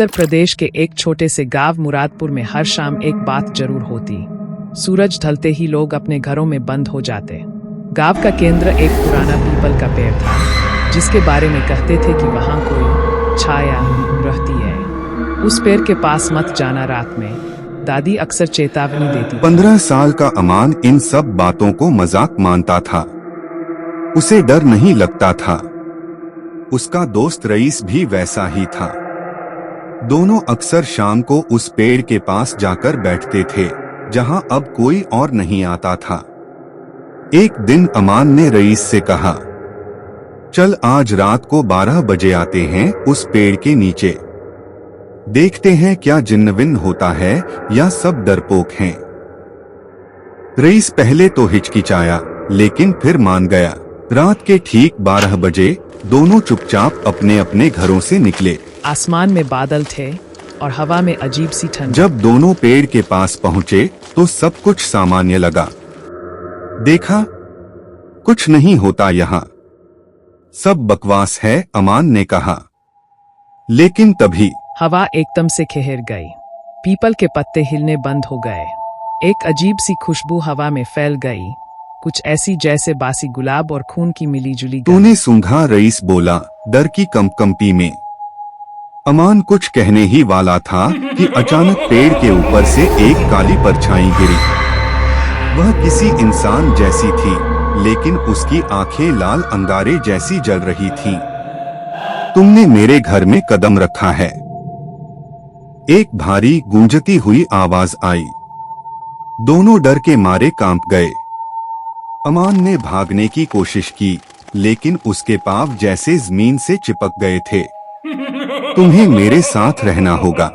उत्तर प्रदेश के एक छोटे से गांव मुरादपुर में हर शाम एक बात जरूर होती। सूरज ढलते ही लोग अपने घरों में बंद हो जाते। गांव का केंद्र एक पुराना पीपल का पेड़ था, जिसके बारे में कहते थे कि वहां कोई छाया रहती है। उस पेड़ के पास मत जाना रात में, दादी अक्सर चेतावनी देती। 15 साल का अमान इन सब बातों को मजाक मानता था। उसे डर नहीं लगता था। उसका दोस्त रईस भी वैसा ही था। दोनों अक्सर शाम को उस पेड़ के पास जाकर बैठते थे, जहां अब कोई और नहीं आता था। एक दिन अमान ने रईस से कहा, चल आज रात को 12 बजे आते हैं उस पेड़ के नीचे। देखते हैं क्या जिन्न-विन्न होता है या सब डरपोक हैं। रईस पहले तो हिचकिचाया, लेकिन फिर मान गया। रात के ठीक 12 बजे दोनों चुपचाप अपने अपने घरों से निकले। आसमान में बादल थे और हवा में अजीब सी ठंड। जब दोनों पेड़ के पास पहुंचे तो सब कुछ सामान्य लगा। देखा, कुछ नहीं होता यहाँ, सब बकवास है, अमान ने कहा। लेकिन तभी हवा एकदम से खिहर गई। पीपल के पत्ते हिलने बंद हो गए। एक अजीब सी खुशबू हवा में फैल गई, कुछ ऐसी जैसे बासी गुलाब और खून की मिली-जुली। तूने सूंघा? रईस बोला, डर की कंपकंपी में। अमान कुछ कहने ही वाला था कि अचानक पेड़ के ऊपर से एक काली परछाई गिरी। वह किसी इंसान जैसी थी, लेकिन उसकी आंखें लाल अंगारे जैसी जल रही थीं। तुमने मेरे घर में कदम रखा है, एक भारी गूंजती हुई आवाज आई। दोनों डर के मारे कांप गए। अमान ने भागने की कोशिश की, लेकिन उसके पांव जैसे जमीन से चिपक गए थे। तुम्हें मेरे साथ रहना होगा,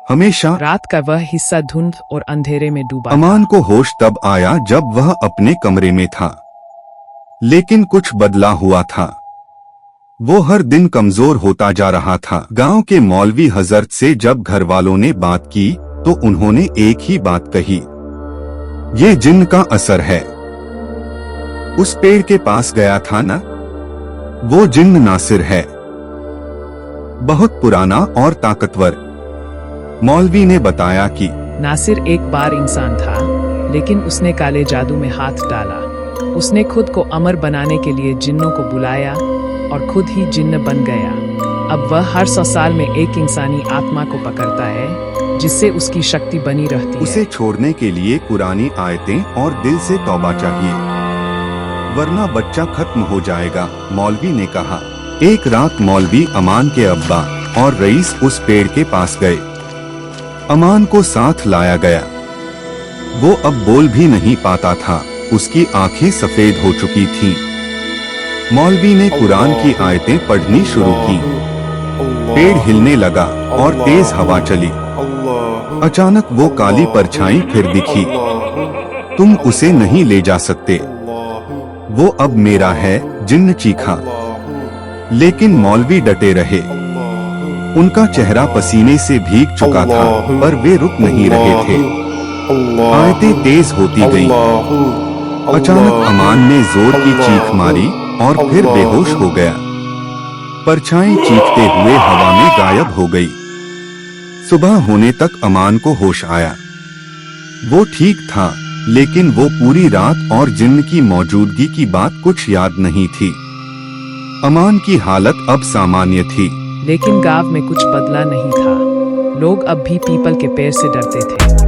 हमेशा। रात का वह हिस्सा धुंध और अंधेरे में डूबा। अमान को होश तब आया जब वह अपने कमरे में था, लेकिन कुछ बदला हुआ था। वो हर दिन कमजोर होता जा रहा था। गांव के मौलवी हजरत से जब घर वालों ने बात की तो उन्होंने एक ही बात कही, ये जिन्न का असर है। उस पेड़ के पास गया था ना, वो जिन्न नासिर है, बहुत पुराना और ताकतवर। मौलवी ने बताया कि नासिर एक बार इंसान था, लेकिन उसने काले जादू में हाथ डाला। उसने खुद को अमर बनाने के लिए जिन्नों को बुलाया और खुद ही जिन्न बन गया। अब वह हर 100 साल में एक इंसानी आत्मा को पकड़ता है, जिससे उसकी शक्ति बनी रहती है। उसे छोड़ने के लिए पुरानी आयतें और दिल से तौबा चाहिए, वरना बच्चा खत्म हो जाएगा, मौलवी ने कहा। एक रात मौलवी अमान के अब्बा और रईस उस पेड़ के पास गए। अमान को साथ लाया गया। वो अब बोल भी नहीं पाता था, उसकी आंखें सफेद हो चुकी थीं। मौलवी ने कुरान की आयतें पढ़नी शुरू की। पेड़ हिलने लगा और तेज हवा चली। अचानक वो काली परछाई फिर दिखी। तुम उसे नहीं ले जा सकते, वो अब मेरा है, जिन्न चीखा। लेकिन मौलवी डटे रहे। उनका चेहरा पसीने से भीग चुका था, पर वे रुक नहीं रहे थे। आयतें तेज होती गईं। अचानक अमान ने जोर की चीख मारी और फिर बेहोश हो गया। परछाई चीखते हुए हवा में गायब हो गई। सुबह होने तक अमान को होश आया। वो ठीक था, लेकिन वो पूरी रात और जिन्न की मौजूदगी की बात कुछ याद नहीं थी। अमान की हालत अब सामान्य थी, लेकिन गांव में कुछ बदला नहीं था। लोग अब भी पीपल के पेड़ से डरते थे।